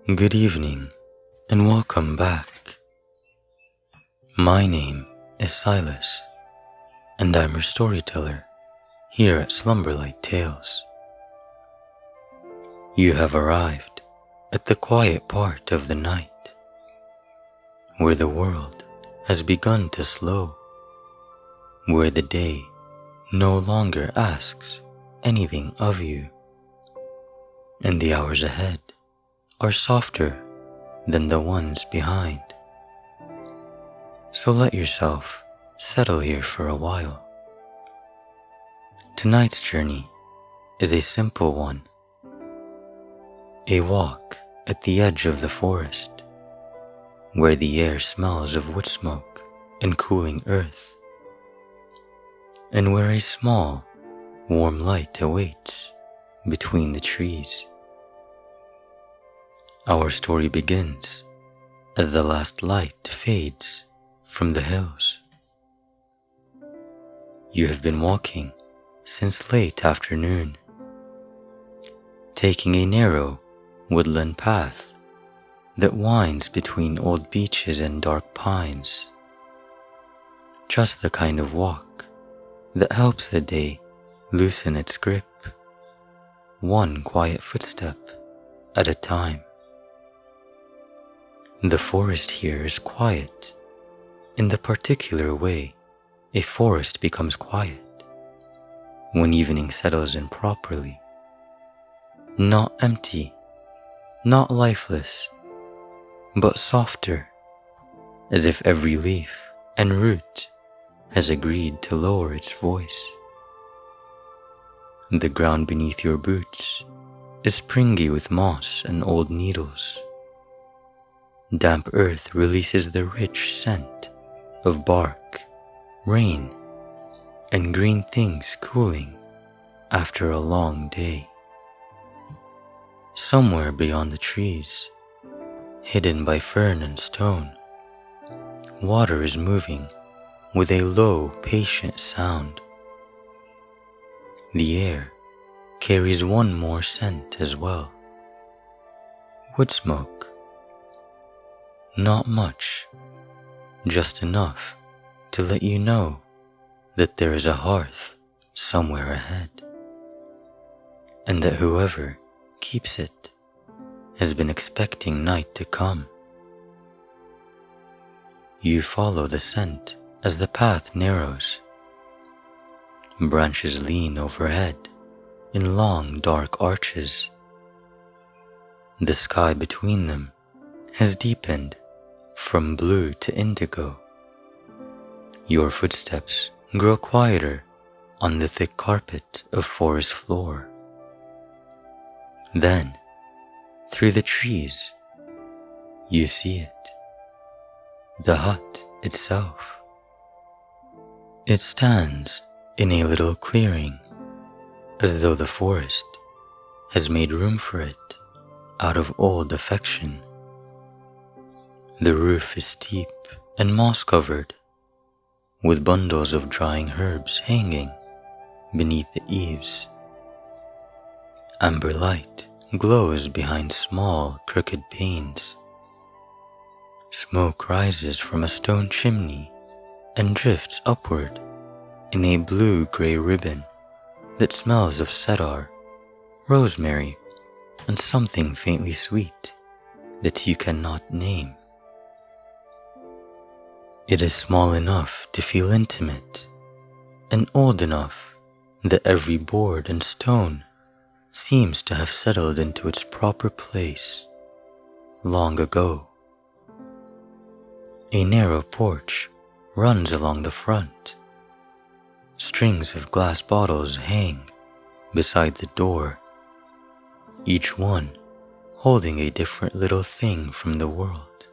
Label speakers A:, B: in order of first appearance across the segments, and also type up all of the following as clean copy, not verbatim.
A: Good evening and welcome back. My name is Silas and I'm your storyteller here at Slumberlight Tales. You have arrived at the quiet part of the night where the world has begun to slow, where the day no longer asks anything of you, and the hours ahead are softer than the ones behind. So let yourself settle here for a while. Tonight's journey is a simple one. A walk at the edge of the forest, where the air smells of wood smoke and cooling earth, and where a small, warm light awaits between the trees. Our story begins as the last light fades from the hills. You have been walking since late afternoon, taking a narrow woodland path that winds between old beeches and dark pines. Just the kind of walk that helps the day loosen its grip, one quiet footstep at a time. The forest here is quiet in the particular way a forest becomes quiet when evening settles in properly. Not empty, not lifeless, but softer, as if every leaf and root has agreed to lower its voice. The ground beneath your boots is springy with moss and old needles. Damp earth releases the rich scent of bark, rain, and green things cooling after a long day. Somewhere beyond the trees, hidden by fern and stone, water is moving with a low, patient sound. The air carries one more scent as well. Wood smoke. Not much, just enough to let you know that there is a hearth somewhere ahead, and that whoever keeps it has been expecting night to come. You follow the scent as the path narrows. Branches lean overhead in long dark arches. The sky between them has deepened from blue to indigo. Your footsteps grow quieter on the thick carpet of forest floor. Then, through the trees, you see it, the hut itself. It stands in a little clearing, as though the forest has made room for it out of old affection. The roof is steep and moss-covered, with bundles of drying herbs hanging beneath the eaves. Amber light glows behind small, crooked panes. Smoke rises from a stone chimney and drifts upward in a blue-gray ribbon that smells of cedar, rosemary, and something faintly sweet that you cannot name. It is small enough to feel intimate, and old enough that every board and stone seems to have settled into its proper place long ago. A narrow porch runs along the front. Strings of glass bottles hang beside the door, each one holding a different little thing from the world.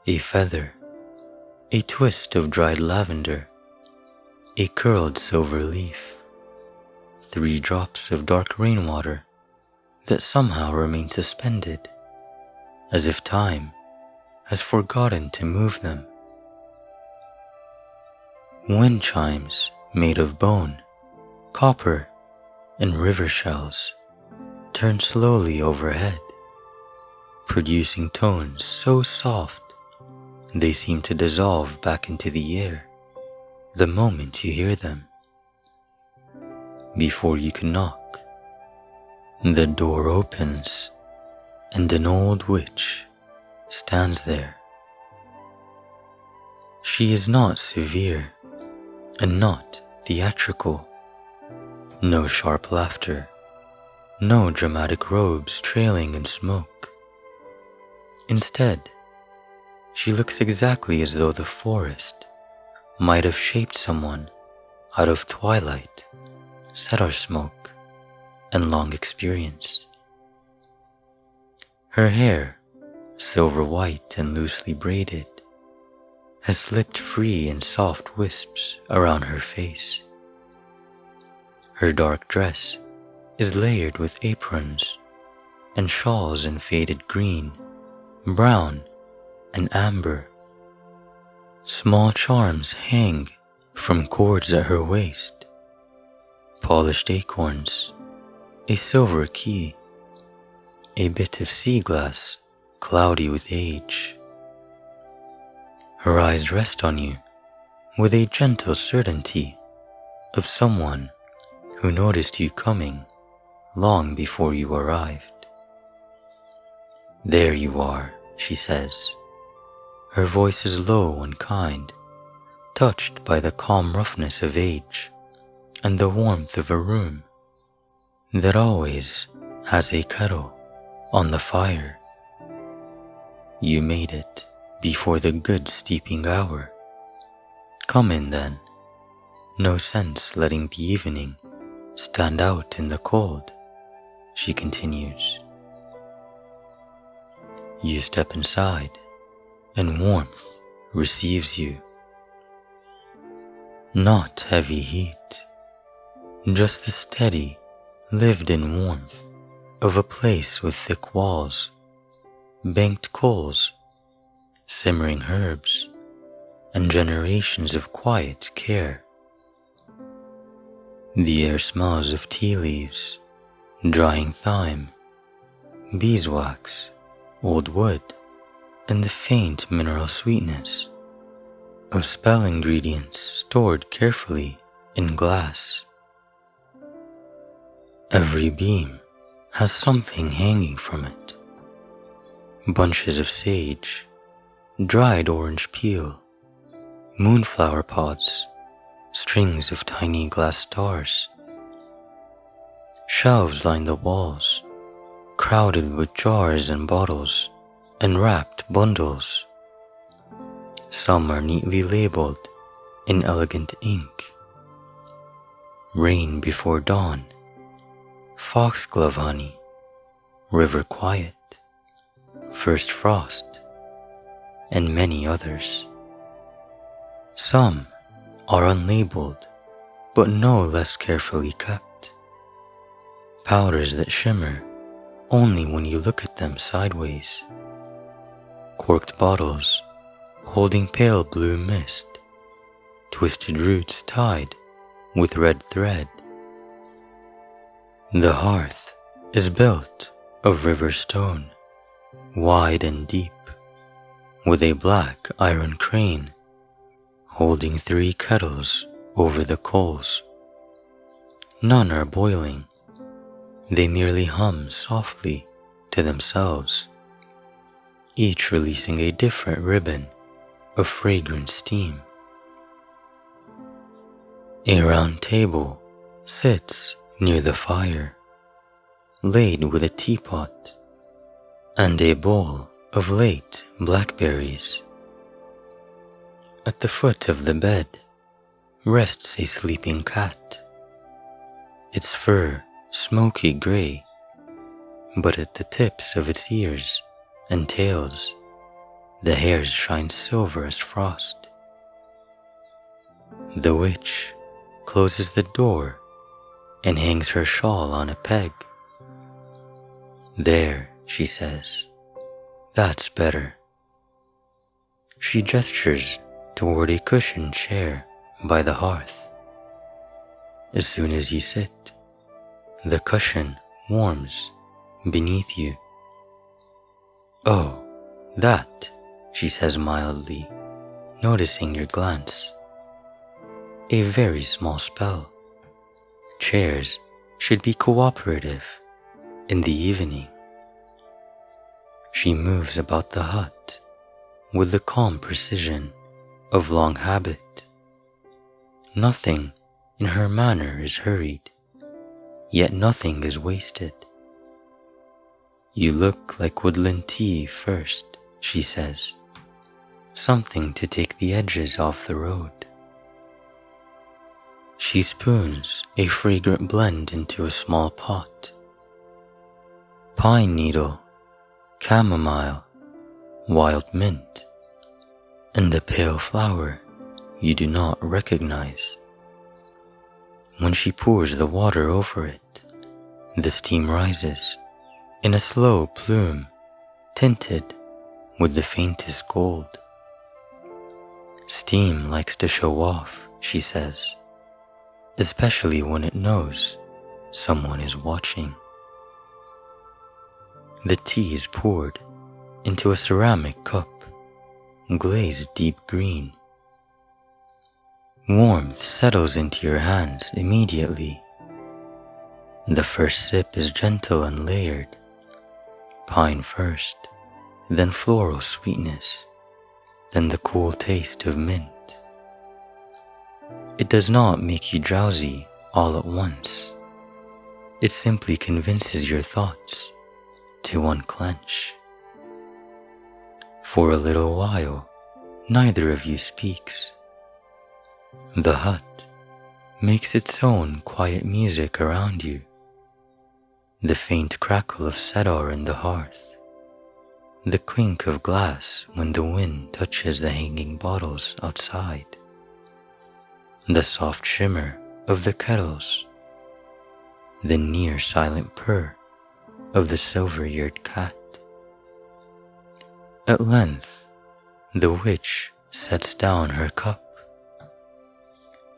A: A feather, a twist of dried lavender, a curled silver leaf, 3 drops of dark rainwater that somehow remain suspended, as if time has forgotten to move them. Wind chimes made of bone, copper, and river shells turn slowly overhead, producing tones so soft they seem to dissolve back into the air the moment you hear them. Before you can knock, the door opens and an old witch stands there. She is not severe and not theatrical. No sharp laughter, no dramatic robes trailing in smoke. Instead, she looks exactly as though the forest might have shaped someone out of twilight, cedar smoke, and long experience. Her hair, silver white and loosely braided, has slipped free in soft wisps around her face. Her dark dress is layered with aprons and shawls in faded green, brown, and amber. Small charms hang from cords at her waist, polished acorns, a silver key, a bit of sea glass cloudy with age. Her eyes rest on you with a gentle certainty of someone who noticed you coming long before you arrived. "There you are," she says. Her voice is low and kind, touched by the calm roughness of age and the warmth of a room that always has a kettle on the fire. "You made it before the good steeping hour. Come in then, no sense letting the evening stand out in the cold," she continues. You step inside, and warmth receives you. Not heavy heat, just the steady, lived-in warmth of a place with thick walls, banked coals, simmering herbs, and generations of quiet care. The air smells of tea leaves, drying thyme, beeswax, old wood, and the faint mineral sweetness of spell ingredients stored carefully in glass. Every beam has something hanging from it: bunches of sage, dried orange peel, moonflower pods, strings of tiny glass stars. Shelves line the walls, crowded with jars and bottles and wrapped bundles. Some are neatly labeled in elegant ink: Rain Before Dawn, Foxglove Honey, River Quiet, First Frost, and many others. Some are unlabeled, but no less carefully kept. Powders that shimmer only when you look at them sideways. Corked bottles holding pale blue mist, twisted roots tied with red thread. The hearth is built of river stone, wide and deep, with a black iron crane holding 3 kettles over the coals. None are boiling, they merely hum softly to themselves, each releasing a different ribbon of fragrant steam. A round table sits near the fire, laid with a teapot and a bowl of late blackberries. At the foot of the bed rests a sleeping cat, its fur smoky gray, but at the tips of its ears and tails the hairs shine silver as frost. The witch closes the door and hangs her shawl on a peg. "There," she says, "that's better." She gestures toward a cushioned chair by the hearth. As soon as you sit, the cushion warms beneath you. "Oh, that," she says mildly, noticing your glance. "A very small spell. Chairs should be cooperative in the evening." She moves about the hut with the calm precision of long habit. Nothing in her manner is hurried, yet nothing is wasted. "You look like woodland tea first," she says, "something to take the edges off the road." She spoons a fragrant blend into a small pot. Pine needle, chamomile, wild mint, and a pale flower you do not recognize. When she pours the water over it, the steam rises in a slow plume tinted with the faintest gold. "Steam likes to show off," she says, "especially when it knows someone is watching." The tea is poured into a ceramic cup, glazed deep green. Warmth settles into your hands immediately. The first sip is gentle and layered, pine first, then floral sweetness, then the cool taste of mint. It does not make you drowsy all at once. It simply convinces your thoughts to unclench. For a little while, neither of you speaks. The hut makes its own quiet music around you. The faint crackle of cedar in the hearth, the clink of glass when the wind touches the hanging bottles outside, the soft shimmer of the kettles, the near silent purr of the silver-eared cat. At length, the witch sets down her cup.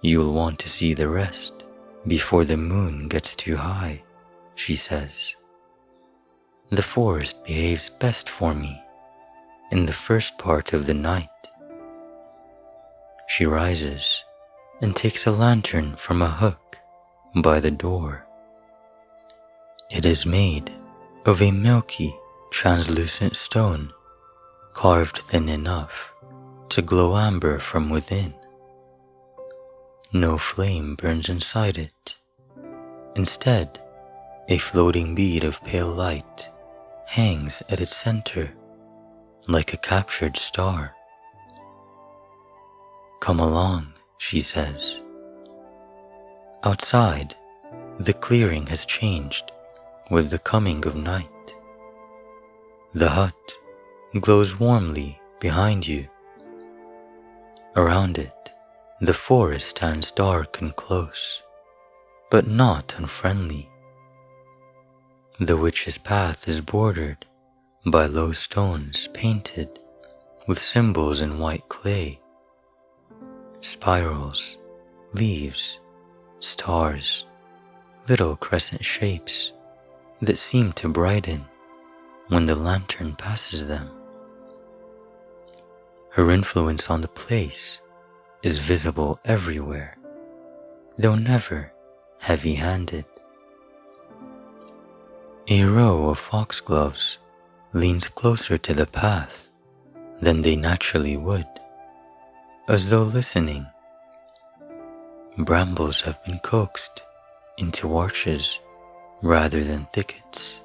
A: "You'll want to see the rest before the moon gets too high," she says. "The forest behaves best for me in the first part of the night." She rises and takes a lantern from a hook by the door. It is made of a milky, translucent stone, carved thin enough to glow amber from within. No flame burns inside it. Instead, a floating bead of pale light hangs at its center like a captured star. "Come along," she says. Outside, the clearing has changed with the coming of night. The hut glows warmly behind you. Around it, the forest stands dark and close, but not unfriendly. The witch's path is bordered by low stones painted with symbols in white clay. Spirals, leaves, stars, little crescent shapes that seem to brighten when the lantern passes them. Her influence on the place is visible everywhere, though never heavy-handed. A row of foxgloves leans closer to the path than they naturally would, as though listening. Brambles have been coaxed into arches rather than thickets.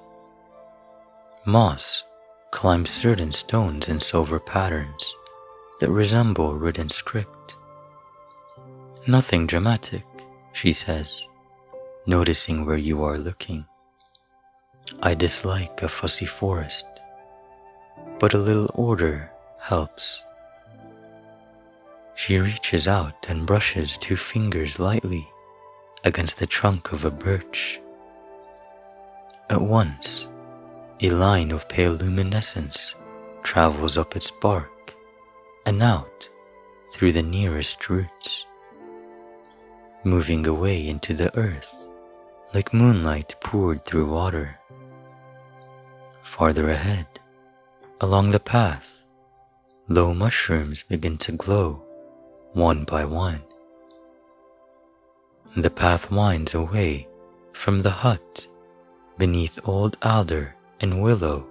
A: Moss climbs certain stones in silver patterns that resemble written script. "Nothing dramatic," she says, noticing where you are looking. "I dislike a fussy forest, but a little order helps." She reaches out and brushes 2 fingers lightly against the trunk of a birch. At once, a line of pale luminescence travels up its bark and out through the nearest roots, moving away into the earth like moonlight poured through water. Farther ahead, Along the path, low mushrooms begin to glow, one by one. The path winds away from the hut beneath old alder and willow.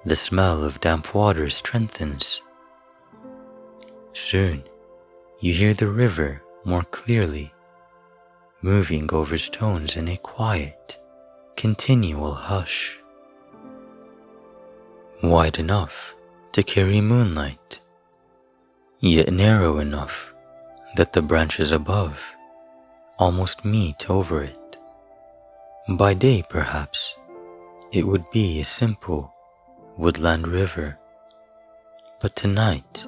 A: The smell of damp water strengthens. Soon, you hear the river more clearly, moving over stones in a quiet, continual hush. Wide enough to carry moonlight, yet narrow enough that the branches above almost meet over it. By day, perhaps, it would be a simple woodland river, but tonight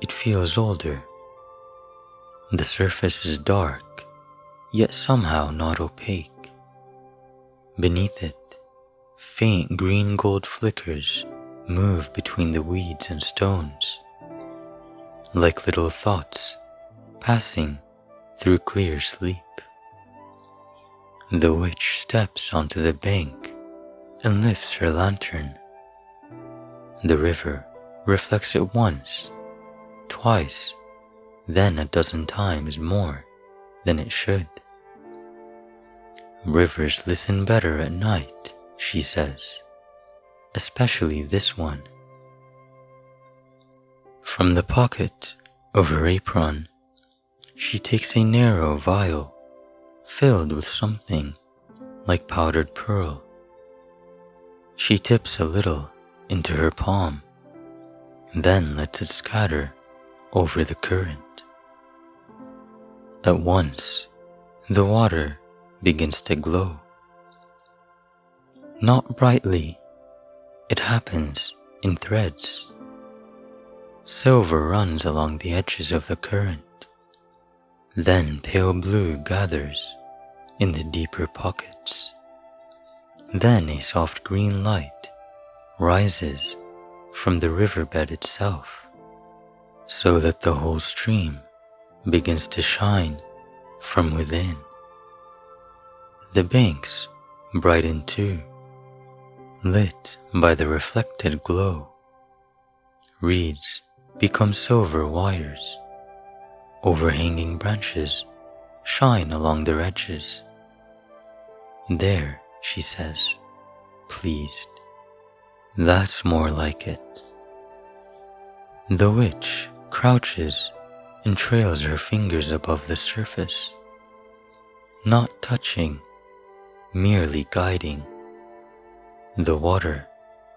A: it feels older. The surface is dark, yet somehow not opaque. Beneath it, faint green-gold flickers move between the weeds and stones, like little thoughts passing through clear sleep. The witch steps onto the bank and lifts her lantern. The river reflects it once, twice, then a dozen times more than it should. Rivers listen better at night, she says, especially this one. From the pocket of her apron, she takes a narrow vial filled with something like powdered pearl. She tips a little into her palm, then lets it scatter over the current. At once, the water begins to glow. Not brightly, it happens in threads. Silver runs along the edges of the current, then pale blue gathers in the deeper pockets. Then a soft green light rises from the riverbed itself, so that the whole stream begins to shine from within. The banks brighten too, lit by the reflected glow. Reeds become silver wires. Overhanging branches shine along their edges. There, she says, pleased. That's more like it. The witch crouches and trails her fingers above the surface, not touching, merely guiding. The water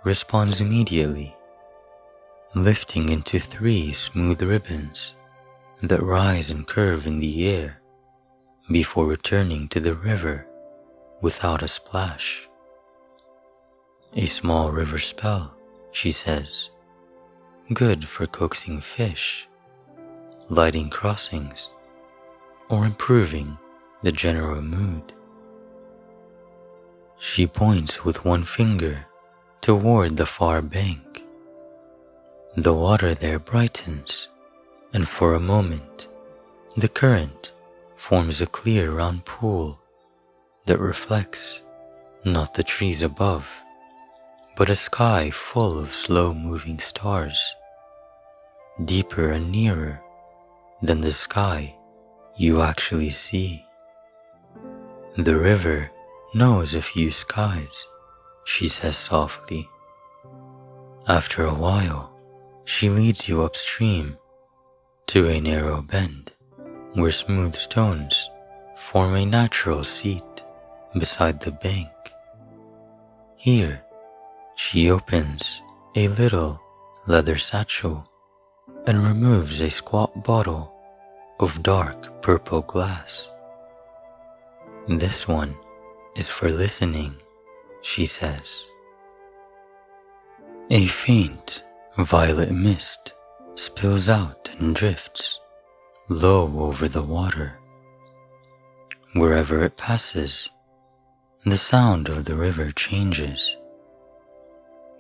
A: responds immediately, lifting into 3 smooth ribbons that rise and curve in the air before returning to the river without a splash. A small river spell, she says, good for coaxing fish, lighting crossings, or improving the general mood. She points with one finger toward the far bank. The water there brightens, and for a moment, the current forms a clear round pool that reflects not the trees above, but a sky full of slow-moving stars, deeper and nearer than the sky you actually see. The river knows a few skies, she says softly. After a while, she leads you upstream to a narrow bend where smooth stones form a natural seat beside the bank. Here, she opens a little leather satchel and removes a squat bottle of dark purple glass. This one is for listening, she says. A faint violet mist spills out and drifts low over the water. Wherever it passes, the sound of the river changes.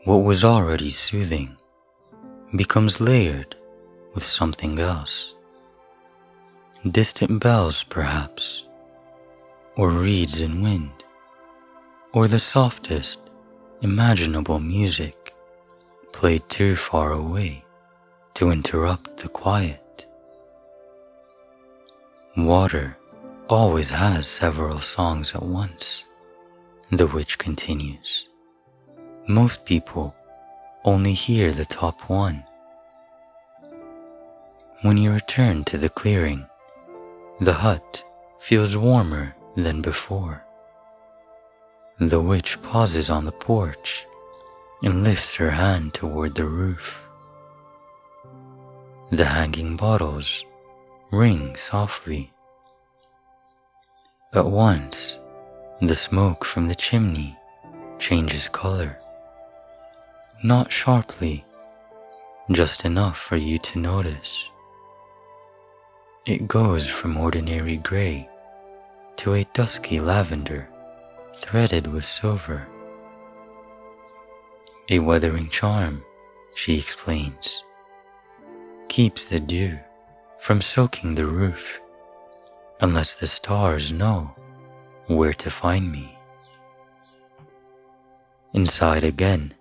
A: What was already soothing becomes layered with something else. Distant bells, perhaps, or reeds in wind, or the softest imaginable music played too far away to interrupt the quiet. Water always has several songs at once, the witch continues. Most people only hear the top one. When you return to the clearing, the hut feels warmer than before. The witch pauses on the porch and lifts her hand toward the roof. The hanging bottles ring softly. At once, the smoke from the chimney changes color. Not sharply, just enough for you to notice. It goes from ordinary gray to a dusky lavender threaded with silver. A weathering charm, she explains, keeps the dew from soaking the roof unless the stars know where to find me. Inside again,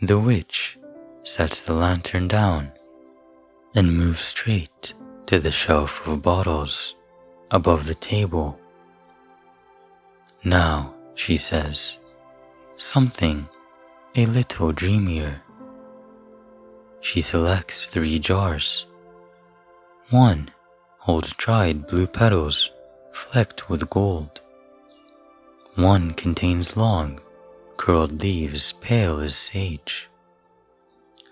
A: the witch sets the lantern down and moves straight to the shelf of bottles above the table. Now, she says, something a little dreamier. She selects 3 jars. One holds dried blue petals flecked with gold. One contains long, curled leaves pale as sage.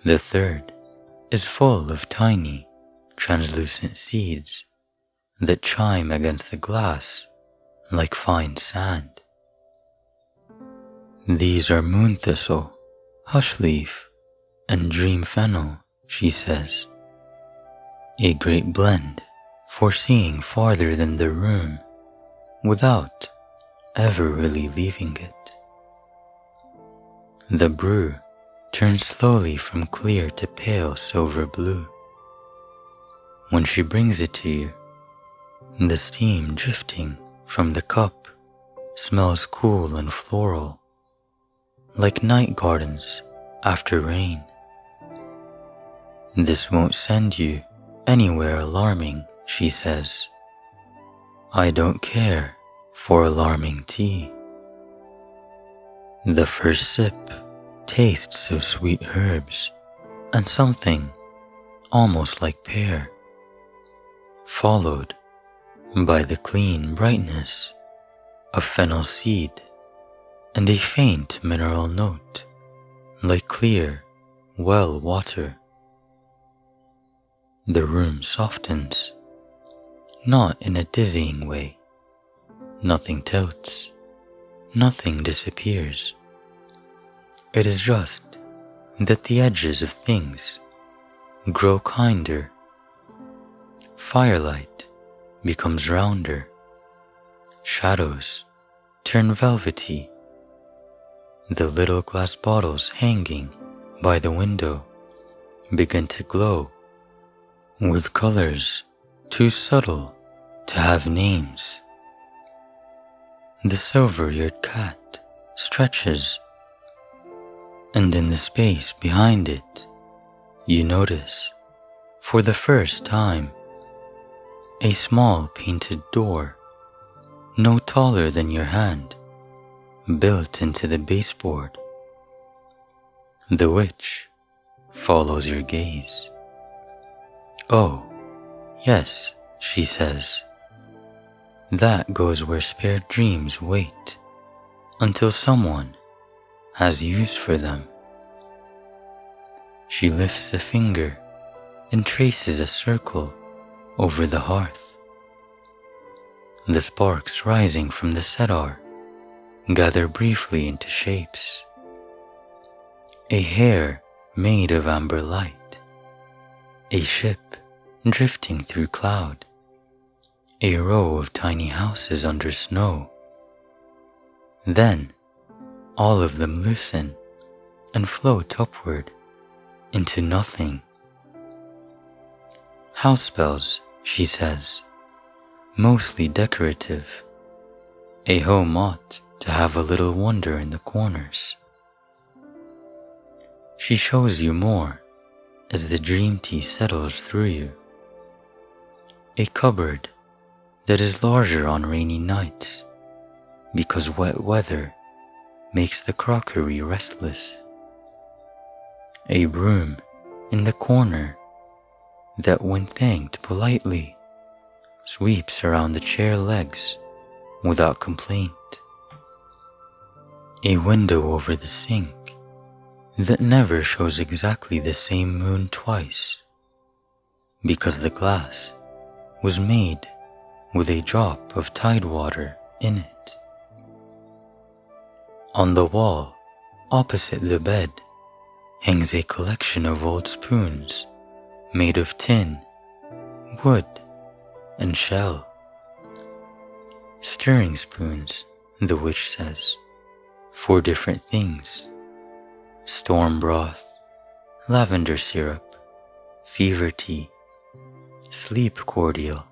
A: The third is full of tiny, translucent seeds that chime against the glass like fine sand. These are moon thistle, hush leaf, and dream fennel, she says. A great blend for seeing farther than the room without ever really leaving it. The brew turns slowly from clear to pale silver blue. When she brings it to you, the steam drifting from the cup smells cool and floral, like night gardens after rain. This won't send you anywhere alarming, she says. I don't care for alarming tea. The first sip tastes of sweet herbs and something almost like pear, followed by the clean brightness of fennel seed and a faint mineral note like clear well water. The room softens, not in a dizzying way. Nothing tilts, nothing disappears. It is just that the edges of things grow kinder. Firelight becomes rounder. Shadows turn velvety. The little glass bottles hanging by the window begin to glow with colors too subtle to have names. The silver-eared cat stretches, and in the space behind it, you notice, for the first time, a small painted door, no taller than your hand, built into the baseboard. The witch follows your gaze. Oh, yes, she says. That goes where spare dreams wait until someone has use for them. She lifts a finger and traces a circle over the hearth. The sparks rising from the cedar gather briefly into shapes. A hair made of amber light, a ship drifting through cloud, a row of tiny houses under snow. Then all of them loosen and float upward into nothing. House spells, she says, mostly decorative. A home ought to have a little wonder in the corners. She shows you more as the dream tea settles through you. A cupboard that is larger on rainy nights because wet weather makes the crockery restless. A broom in the corner that, when thanked politely, sweeps around the chair legs without complaint. A window over the sink that never shows exactly the same moon twice because the glass was made with a drop of tide water in it. On the wall opposite the bed hangs a collection of old spoons made of tin, wood, and shell. Stirring spoons, the witch says, for different things: storm broth, lavender syrup, fever tea, sleep cordial.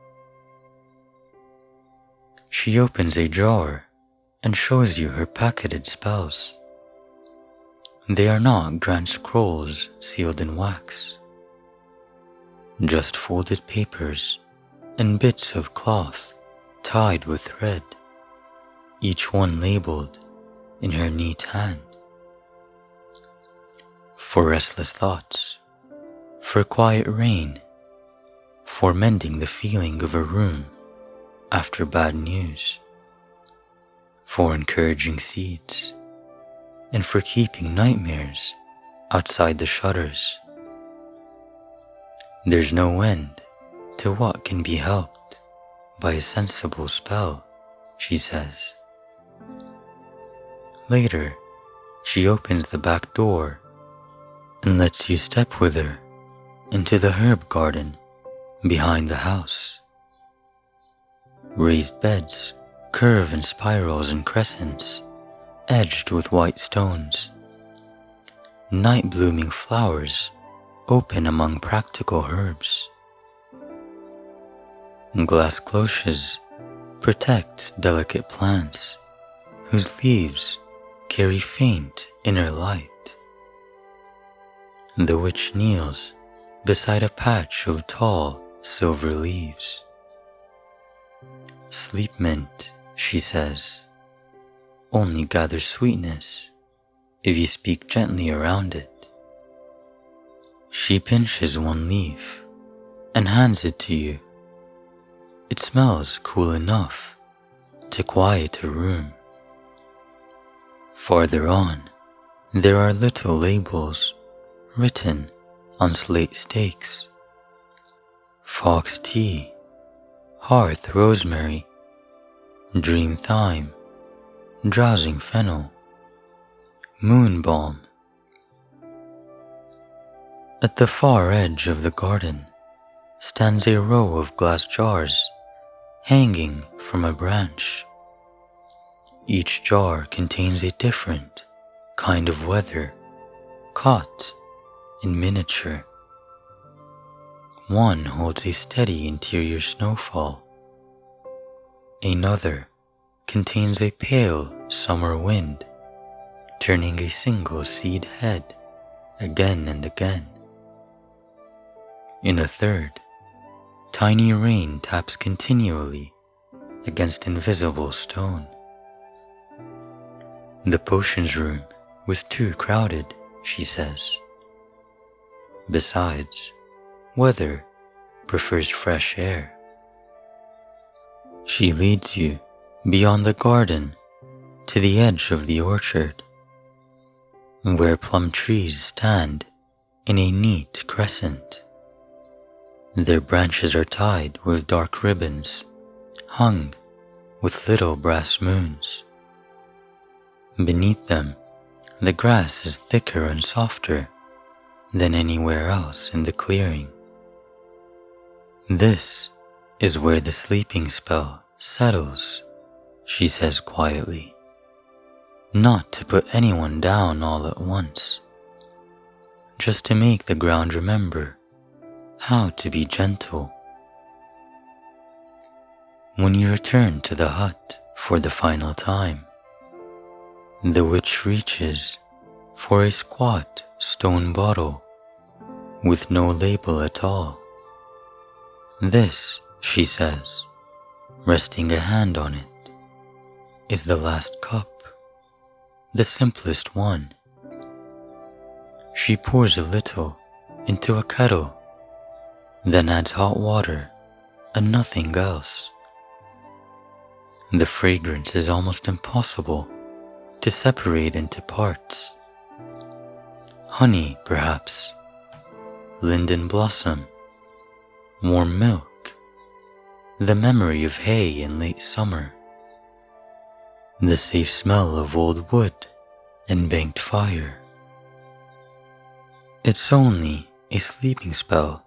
A: She opens a drawer and shows you her packeted spells. They are not grand scrolls sealed in wax, just folded papers and bits of cloth tied with thread, each one labeled in her neat hand. For restless thoughts, for quiet rain, for mending the feeling of a room after bad news, for encouraging seeds, and for keeping nightmares outside the shutters. There's no end to what can be helped by a sensible spell, she says. Later, she opens the back door and lets you step with her into the herb garden behind the house. Raised beds curve in spirals and crescents, edged with white stones. Night-blooming flowers open among practical herbs. Glass cloches protect delicate plants whose leaves carry faint inner light. The witch kneels beside a patch of tall silver leaves. Sleep mint, she says, only gathers sweetness if you speak gently around it. She pinches one leaf and hands it to you. It smells cool enough to quiet a room. Farther on, there are little labels written on slate stakes: fox tea, hearth rosemary, dream thyme, drowsing fennel, moon balm. At the far edge of the garden stands a row of glass jars hanging from a branch. Each jar contains a different kind of weather, caught in miniature. One holds a steady interior snowfall. Another contains a pale summer wind, turning a single seed head again and again. In a third, tiny rain taps continually against invisible stone. The potions room was too crowded, she says. Besides, weather prefers fresh air. She leads you beyond the garden to the edge of the orchard, where plum trees stand in a neat crescent. Their branches are tied with dark ribbons, hung with little brass moons. Beneath them, the grass is thicker and softer than anywhere else in the clearing. This is where the sleeping spell settles, she says quietly, not to put anyone down all at once, just to make the ground remember how to be gentle. When you return to the hut for the final time, the witch reaches for a squat stone bottle with no label at all. This, she says, resting a hand on it, is the last cup, the simplest one. She pours a little into a kettle, then adds hot water and nothing else. The fragrance is almost impossible to separate into parts. Honey, perhaps, linden blossom, warm milk, the memory of hay in late summer, the safe smell of old wood and banked fire. It's only a sleeping spell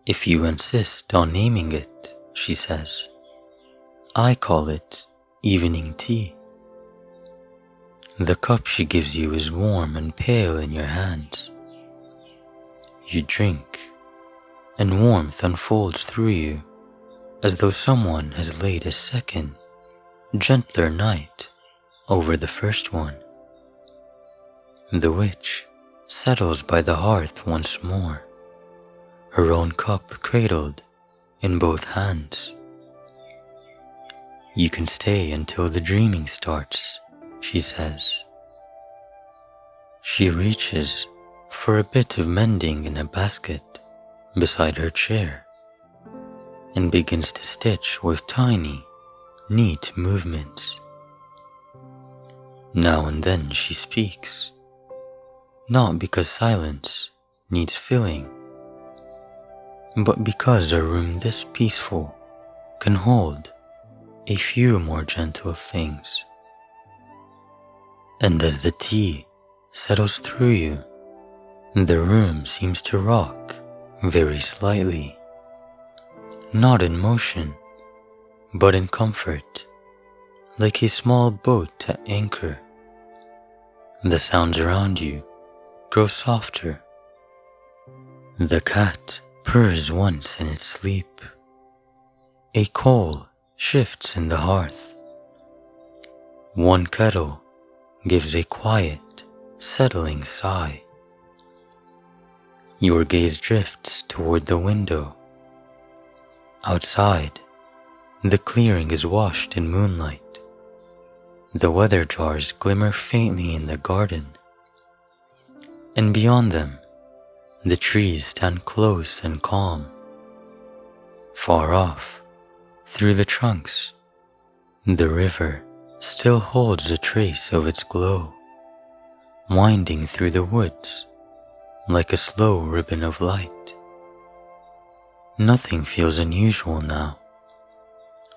A: if you insist on naming it, she says. I call it evening tea. The cup she gives you is warm and pale in your hands. You drink, and warmth unfolds through you as though someone has laid a second, gentler night over the first one. The witch settles by the hearth once more, her own cup cradled in both hands. You can stay until the dreaming starts, she says. She reaches for a bit of mending in a basket beside her chair and begins to stitch with tiny, neat movements. Now and then she speaks, not because silence needs filling, but because a room this peaceful can hold a few more gentle things. And as the tea settles through you, the room seems to rock very slightly, not in motion, but in comfort, like a small boat at anchor. The sounds around you grow softer. The cat purrs once in its sleep. A coal shifts in the hearth. One kettle gives a quiet, settling sigh. Your gaze drifts toward the window. Outside, the clearing is washed in moonlight. The weather jars glimmer faintly in the garden, and beyond them, the trees stand close and calm. Far off, through the trunks, the river still holds a trace of its glow, winding through the woods like a slow ribbon of light. Nothing feels unusual now,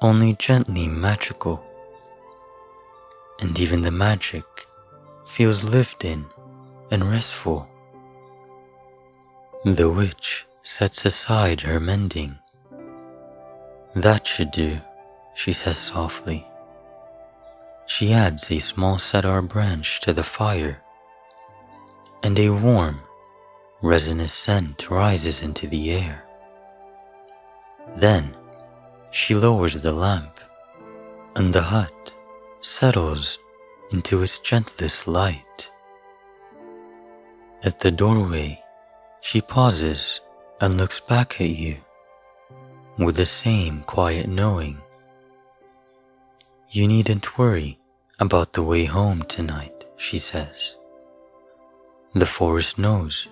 A: only gently magical. And even the magic feels lived in and restful. The witch sets aside her mending. That should do, she says softly. She adds a small cedar branch to the fire, and a warm, resinous scent rises into the air. Then she lowers the lamp, and the hut settles into its gentlest light. At the doorway, she pauses and looks back at you with the same quiet knowing. You needn't worry about the way home tonight, she says. The forest knows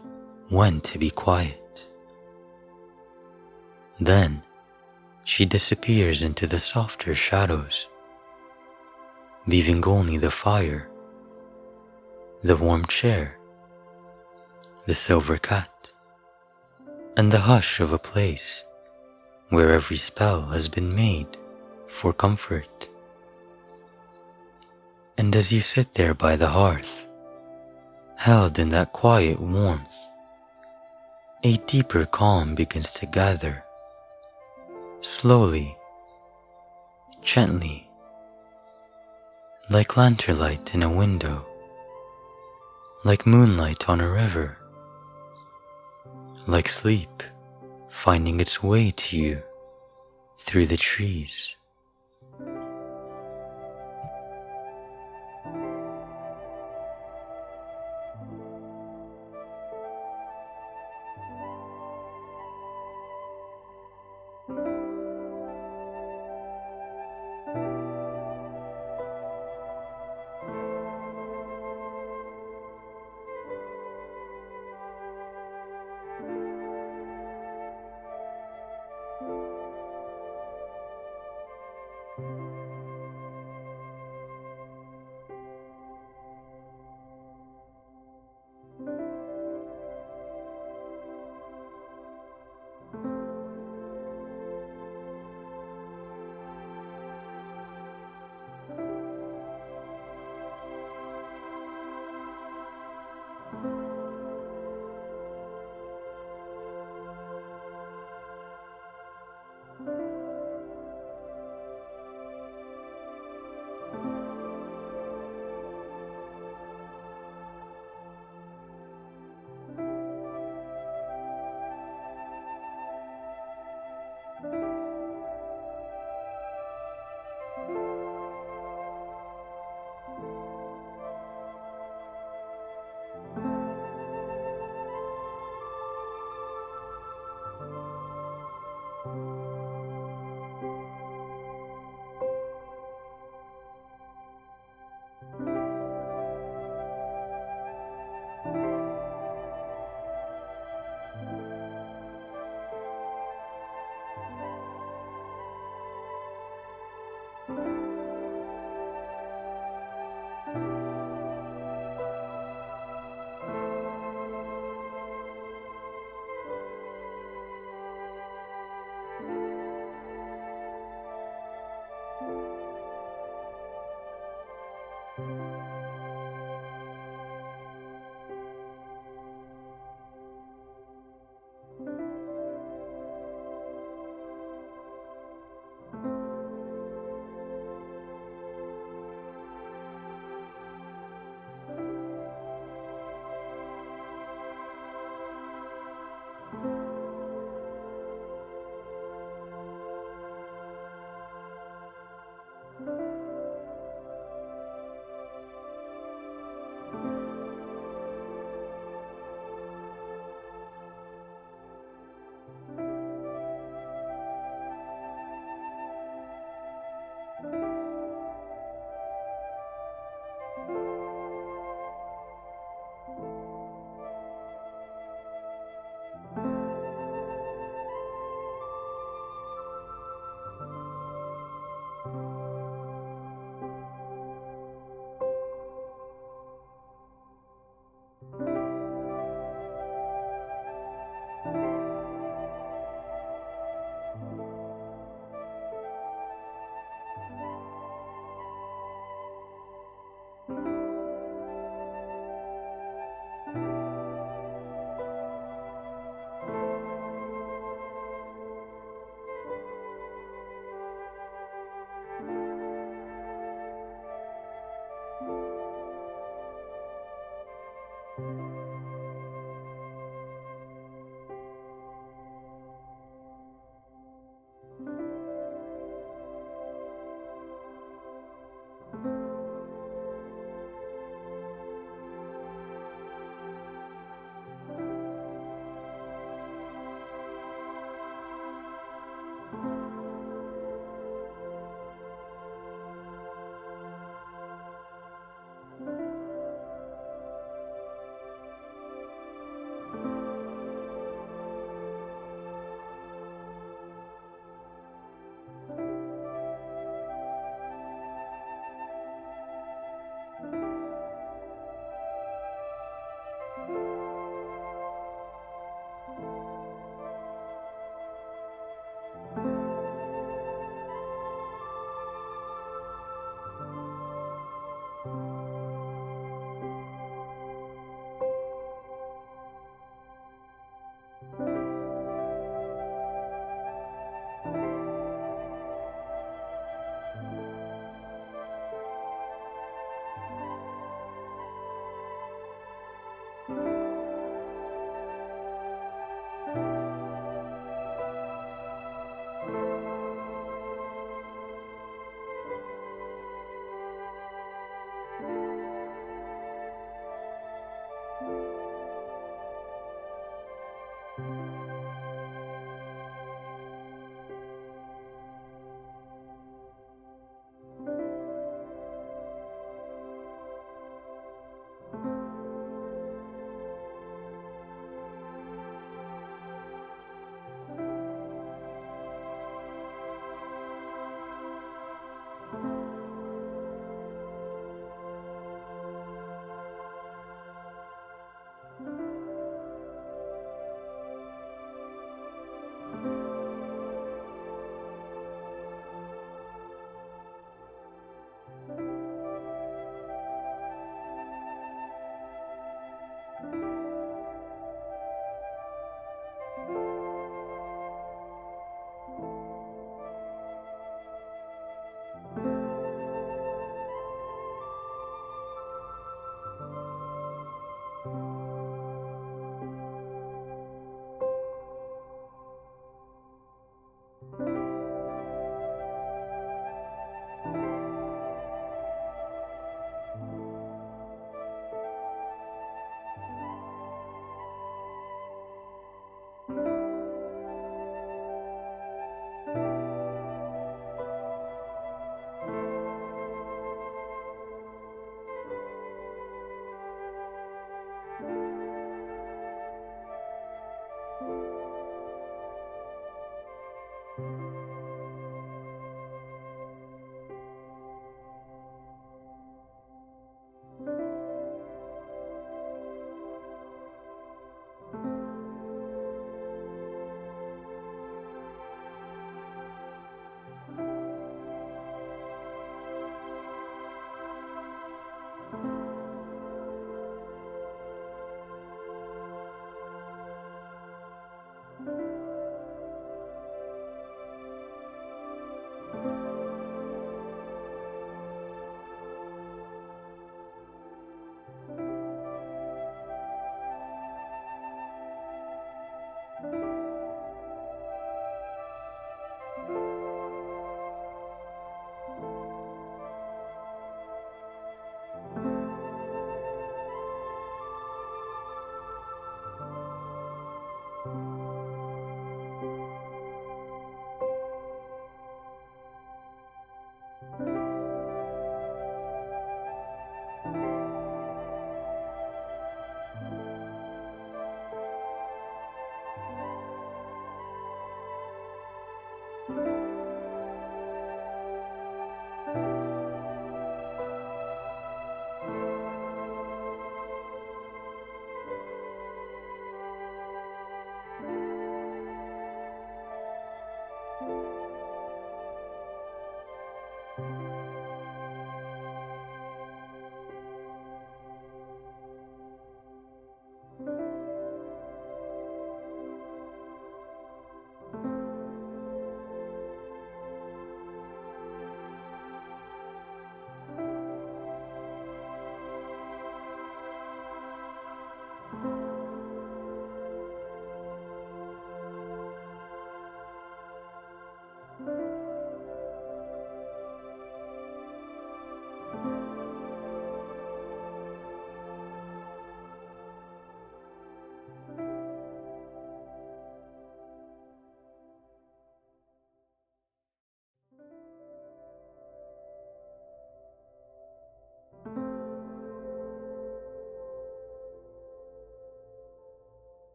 A: when to be quiet. Then she disappears into the softer shadows, leaving only the fire, the warm chair, the silver cat, and the hush of a place where every spell has been made for comfort. And as you sit there by the hearth, held in that quiet warmth, a deeper calm begins to gather, slowly, gently, like lanternlight in a window, like moonlight on a river, like sleep finding its way to you through the trees.